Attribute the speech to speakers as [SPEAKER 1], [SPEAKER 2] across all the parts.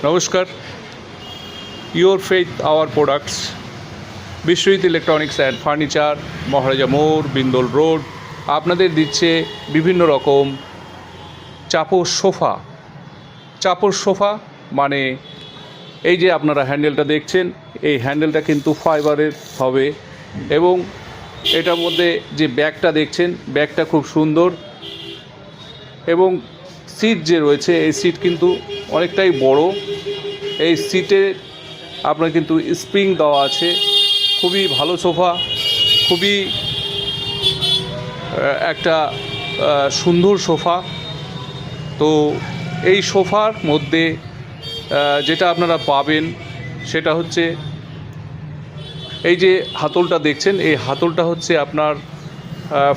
[SPEAKER 1] নমস্কার। Your faith our products, Biswajit electronics and furniture, Maharaja মোড়, Bindol road আপনাদের দিচ্ছে বিভিন্ন রকম চাপড় সোফা। মানে এই যে আপনারা হ্যান্ডেলটা দেখছেন, এই হ্যান্ডেলটা কিন্তু ফাইবারের হবে এবং এটার মধ্যে যে ব্যাগটা দেখছেন, ব্যাগটা খুব সুন্দর এবং সিট যে রয়েছে এই সিট কিন্তু অনেকটাই বড়। এই সিটে আপনার কিন্তু স্প্রিং দেওয়া আছে। খুবই ভালো সোফা, খুবই একটা সুন্দর সোফা। তো এই সোফার মধ্যে যেটা আপনারা পাবেন সেটা হচ্ছে এই যে হাতলটা দেখছেন, এই হাতলটা হচ্ছে আপনার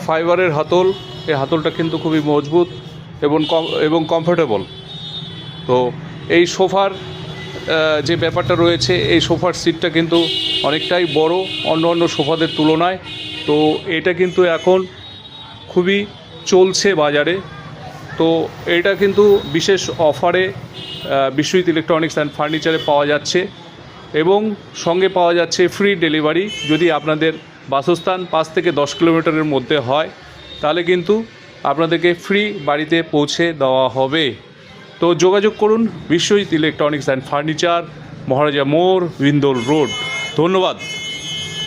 [SPEAKER 1] ফাইবারের হাতল। এই হাতলটা কিন্তু খুবই মজবুত এবং কমফোর্টেবল। তো এই সোফার যে ব্যাপারটা রয়েছে, এই সোফার সিটটা কিন্তু অনেকটাই বড় অন্য সোফাদের তুলনায়। তো এটা কিন্তু এখন খুবই চলছে বাজারে। তো এটা কিন্তু বিশেষ অফারে বিশ্বজিৎ ইলেকট্রনিক্স অ্যান্ড ফার্নিচারে পাওয়া যাচ্ছে এবং সঙ্গে পাওয়া যাচ্ছে ফ্রি ডেলিভারি। যদি আপনাদের বাসস্থান 5 থেকে 10 কিলোমিটারের মধ্যে হয় তাহলে কিন্তু আপনাদেরকে ফ্রি বাড়িতে পৌঁছে দেওয়া হবে। তো যোগাযোগ করুন Biswajit electronics and furniture, Maharaja মোড়, বিন্দোল রোড। ধন্যবাদ।